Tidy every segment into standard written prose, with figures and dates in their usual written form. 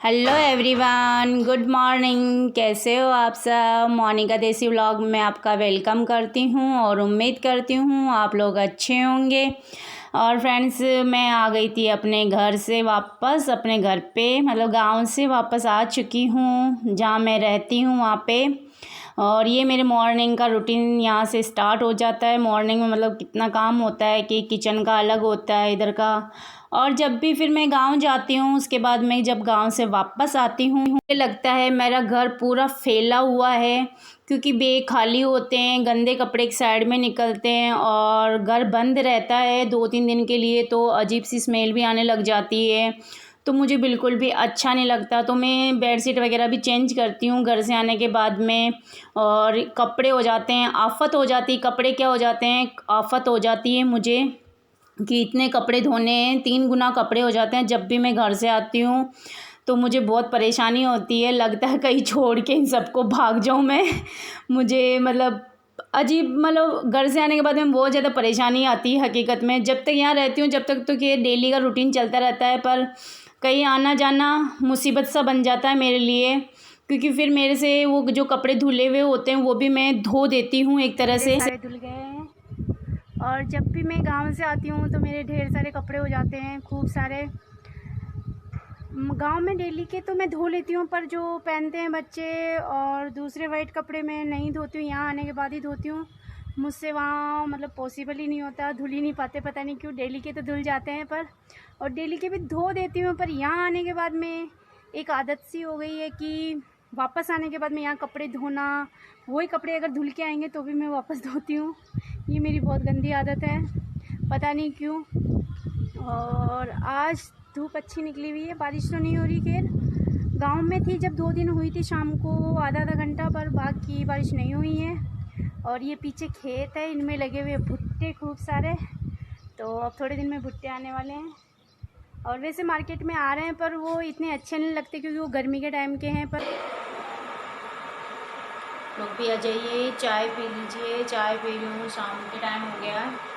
Hello everyone, good morning. कैसे हो आप सब। मोनिका देसी व्लॉग में आपका वेलकम करती हूँ और उम्मीद करती हूँ आप लोग अच्छे होंगे। और फ्रेंड्स, मैं आ गई थी अपने घर से वापस, अपने घर पे मतलब गांव से वापस आ चुकी हूँ जहाँ मैं रहती हूँ वहाँ पे। और ये मेरे मॉर्निंग का रूटीन यहाँ से स्टार्ट हो जाता है। मॉर्निंग में मतलब कितना काम होता है कि किचन का अलग होता है इधर का। और जब भी फिर मैं गांव जाती हूँ उसके बाद मैं जब गांव से वापस आती हूँ मुझे लगता है मेरा घर पूरा फैला हुआ है, क्योंकि बैग खाली होते हैं, गंदे कपड़े एक साइड में निकलते हैं और घर बंद रहता है 2-3 दिन के लिए, तो अजीब सी स्मेल भी आने लग जाती है। तो मुझे बिल्कुल भी अच्छा नहीं लगता, तो मैं बेडशीट वगैरह भी चेंज करती हूँ घर से आने के बाद में। और कपड़े हो जाते हैं, आफत हो जाती, कपड़े क्या हो जाते हैं, आफत हो जाती है मुझे कि इतने कपड़े धोने हैं, 3 गुना कपड़े हो जाते हैं जब भी मैं घर से आती हूँ। तो मुझे बहुत परेशानी होती है, लगता है कहीं छोड़ के इन सबको भाग जाऊँ मैं मुझे मतलब अजीब, मतलब घर से आने के बाद में बहुत ज़्यादा परेशानी आती है हकीकत में। जब तक यहाँ रहती हूँ जब तक तो ये डेली का रूटीन चलता रहता है, पर कहीं आना जाना मुसीबत सा बन जाता है मेरे लिए, क्योंकि फिर मेरे से वो जो कपड़े धुले हुए होते हैं वो भी मैं धो देती हूँ एक तरह से। सारे धुल गए हैं और जब भी मैं गांव से आती हूँ तो मेरे ढेर सारे कपड़े हो जाते हैं, खूब सारे। गांव में डेली के तो मैं धो लेती हूँ, पर जो पहनते हैं बच्चे और दूसरे वाइट कपड़े मैं नहीं धोती हूँ, यहाँ आने के बाद ही धोती हूँ। मुझसे वहाँ मतलब पॉसिबल ही नहीं होता, धुल ही नहीं पाते, पता नहीं क्यों। डेली के तो धुल जाते हैं पर, और डेली के भी धो देती हूँ, पर यहाँ आने के बाद में एक आदत सी हो गई है कि वापस आने के बाद में यहाँ कपड़े धोना, वही कपड़े अगर धुल के आएंगे तो भी मैं वापस धोती हूँ। ये मेरी बहुत गंदी आदत है, पता नहीं क्यों। और आज धूप अच्छी निकली हुई है, बारिश तो नहीं हो रही। खैर गांव में थी जब 2 दिन हुई थी शाम को आधा घंटा, पर बाकी बारिश नहीं हुई है। और ये पीछे खेत है, इनमें लगे हुए भुट्टे खूब सारे, तो अब थोड़े दिन में भुट्टे आने वाले हैं। और वैसे मार्केट में आ रहे हैं पर वो इतने अच्छे नहीं लगते क्योंकि वो गर्मी के टाइम के हैं। पर लोग भी आ जाइए, चाय पी लीजिए। चाय पी रही हूँ, शाम के टाइम हो गया है।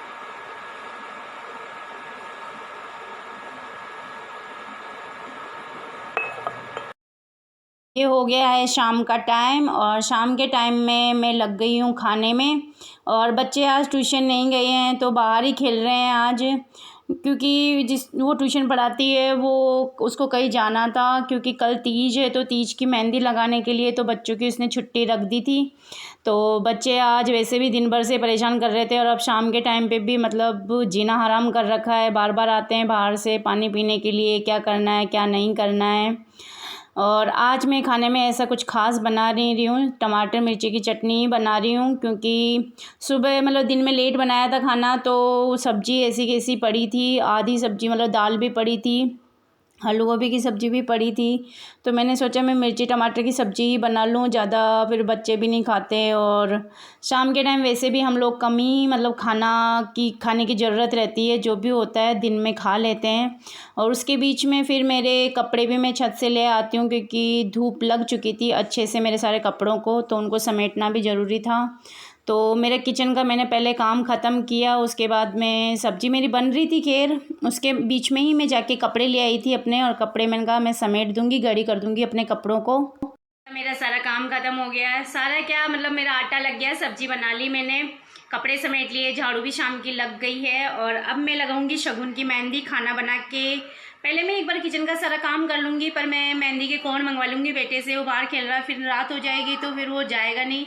ये हो गया है शाम का टाइम, और शाम के टाइम में मैं लग गई हूँ खाने में। और बच्चे आज ट्यूशन नहीं गए हैं तो बाहर ही खेल रहे हैं आज, क्योंकि जिस वो ट्यूशन पढ़ाती है वो उसको कहीं जाना था, क्योंकि कल तीज है तो तीज की मेहंदी लगाने के लिए तो बच्चों की उसने छुट्टी रख दी थी। तो बच्चे आज वैसे भी दिन भर से परेशान कर रहे थे, और अब शाम के टाइम पे भी मतलब जीना हराम कर रखा है। बार बार आते हैं बाहर से पानी पीने के लिए, क्या करना है क्या नहीं करना है। और आज मैं खाने में ऐसा कुछ खास बना नहीं रही हूँ, टमाटर मिर्ची की चटनी बना रही हूँ, क्योंकि सुबह मतलब दिन में लेट बनाया था खाना, तो सब्ज़ी ऐसी कैसी पड़ी थी, आधी सब्ज़ी मतलब दाल भी पड़ी थी, आलू गोभी की सब्ज़ी भी पड़ी थी। तो मैंने सोचा मैं मिर्ची टमाटर की सब्ज़ी ही बना लूँ, ज़्यादा फिर बच्चे भी नहीं खाते। और शाम के टाइम वैसे भी हम लोग कम ही मतलब खाने की ज़रूरत रहती है, जो भी होता है दिन में खा लेते हैं। और उसके बीच में फिर मेरे कपड़े भी मैं छत से ले आती हूँ, क्योंकि धूप लग चुकी थी अच्छे से मेरे सारे कपड़ों को, तो उनको समेटना भी ज़रूरी था। तो मेरे किचन का मैंने पहले काम ख़त्म किया, उसके बाद में सब्ज़ी मेरी बन रही थी। खैर उसके बीच में ही मैं जाके कपड़े ले आई थी अपने, और कपड़े मैंने कहा मैं समेट दूँगी, गड़ी कर दूँगी अपने कपड़ों को। मेरा सारा काम ख़त्म हो गया है, सारा क्या मतलब मेरा आटा लग गया, सब्ज़ी बना ली मैंने, कपड़े समेट लिए, झाड़ू भी शाम की लग गई है। और अब मैं लगाऊंगी शगुन की मेहंदी खाना बना के। पहले मैं एक बार किचन का सारा काम कर लूँगी, पर मैं मेहंदी के कोन मंगवा लूँगी बेटे से, वो बाहर खेल रहा है, फिर रात हो जाएगी तो फिर वो जाएगा नहीं,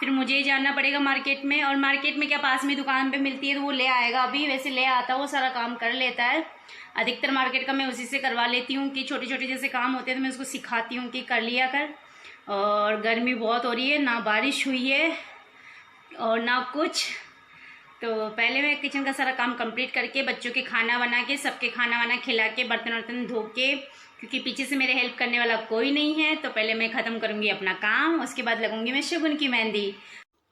फिर मुझे ही जाना पड़ेगा मार्केट में। और मार्केट में क्या पास में दुकान पे मिलती है तो वो ले आएगा, अभी वैसे ले आता वो सारा काम कर लेता है। अधिकतर मार्केट का मैं उसी से करवा लेती हूँ, कि छोटे छोटे जैसे काम होते हैं तो मैं उसको सिखाती हूँ कि कर लिया कर। और गर्मी बहुत हो रही है, ना बारिश हुई है और ना कुछ। तो पहले मैं किचन का सारा काम कंप्लीट करके बच्चों के खाना बना के, सबके खाना वाना खिला के, बर्तन वर्तन धो के, क्योंकि पीछे से मेरे हेल्प करने वाला कोई नहीं है, तो पहले मैं ख़त्म करूँगी अपना काम, उसके बाद लगूंगी मैं शगुन की मेहंदी।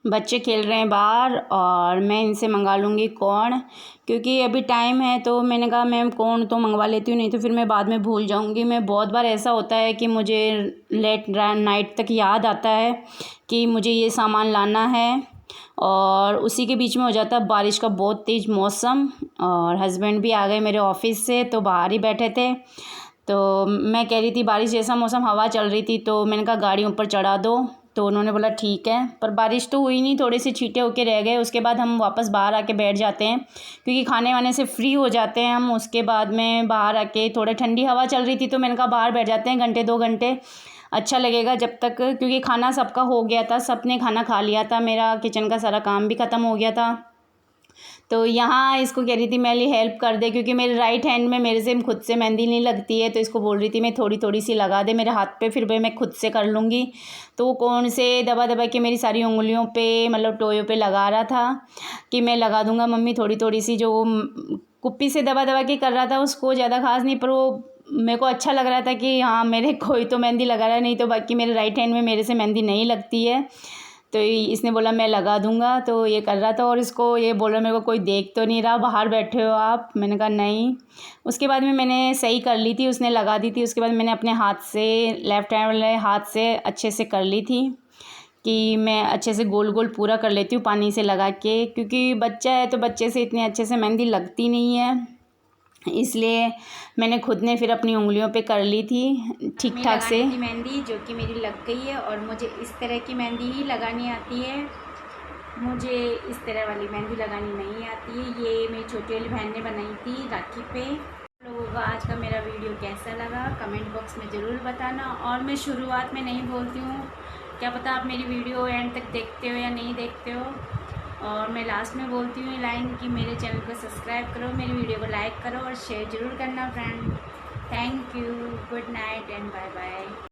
बच्चे खेल रहे हैं बाहर और मैं इनसे मंगा लूँगी कॉर्न, क्योंकि अभी टाइम है, तो मैंने कहा मैं कॉर्न तो मंगवा लेती हूँ, नहीं तो फिर मैं बाद में भूल जाऊँगी। मैं बहुत बार ऐसा होता है कि मुझे लेट नाइट तक याद आता है कि मुझे ये सामान लाना है, और उसी के बीच में हो जाता है बारिश का बहुत तेज़ मौसम। और हस्बैंड भी आ गए मेरे ऑफिस से, तो बाहर ही बैठे थे, तो मैं कह रही थी बारिश जैसा मौसम, हवा चल रही थी, तो मैंने कहा गाड़ी ऊपर चढ़ा दो, तो उन्होंने बोला ठीक है। पर बारिश तो हुई नहीं, थोड़े से छींटे होके रह गए। उसके बाद हम वापस बाहर आके बैठ जाते हैं, क्योंकि खाने वाने से फ्री हो जाते हैं हम। उसके बाद में बाहर आके, थोड़ा ठंडी हवा चल रही थी, तो मैंने कहा बाहर बैठ जाते हैं घंटे 2 घंटे, अच्छा लगेगा जब तक, क्योंकि खाना सबका हो गया था, सबने खाना खा लिया था, मेरा किचन का सारा काम भी ख़त्म हो गया था। तो यहाँ इसको कह रही थी मेरे लिए हेल्प कर दे, क्योंकि मेरे राइट हैंड में मेरे से खुद से मेहंदी नहीं लगती है, तो इसको बोल रही थी मैं थोड़ी थोड़ी सी लगा दे मेरे हाथ पे, फिर भी मैं खुद से कर लूँगी। तो वो कौन से दबा दबा के मेरी सारी उंगलियों पे, मतलब टोयों पे लगा रहा था कि मैं लगा दूँगा मम्मी थोड़ी थोड़ी सी। जो वो कुप्पी से दबा दबा के कर रहा था, उसको ज़्यादा खास नहीं, पर वो मेरे को अच्छा लग रहा था कि हाँ मेरे कोई तो मेहंदी लगा रहा है, नहीं तो बाकी मेरे राइट हैंड में मेरे से मेहंदी नहीं लगती है। तो इसने बोला मैं लगा दूंगा, तो ये कर रहा था। और इसको ये बोल रहा मेरे को कोई देख तो नहीं रहा, बाहर बैठे हो आप? मैंने कहा नहीं। उसके बाद में मैंने सही कर ली थी, उसने लगा दी थी। उसके बाद मैंने अपने हाथ से, लेफ़्ट हैंड वाले हाथ से अच्छे से कर ली थी, कि मैं अच्छे से गोल गोल पूरा कर लेती हूँ पानी से लगा के, क्योंकि बच्चा है तो बच्चे से इतने अच्छे से मेहंदी लगती नहीं है, इसलिए मैंने खुद ने फिर अपनी उंगलियों पे कर ली थी ठीक ठाक से मेहंदी, जो कि मेरी लग गई है। और मुझे इस तरह की मेहंदी ही लगानी आती है, मुझे इस तरह वाली मेहंदी लगानी नहीं आती है। ये मेरी छोटी वाली बहन ने बनाई थी राखी पे। लोगों को आज का मेरा वीडियो कैसा लगा कमेंट बॉक्स में ज़रूर बताना। और मैं शुरुआत में नहीं बोलती हूँ, क्या पता आप मेरी वीडियो एंड तक देखते हो या नहीं देखते हो। और मैं लास्ट में बोलती हूँ लाइन कि मेरे चैनल को सब्सक्राइब करो, मेरी वीडियो को लाइक करो और शेयर ज़रूर करना friend. Thank you, good night and bye bye.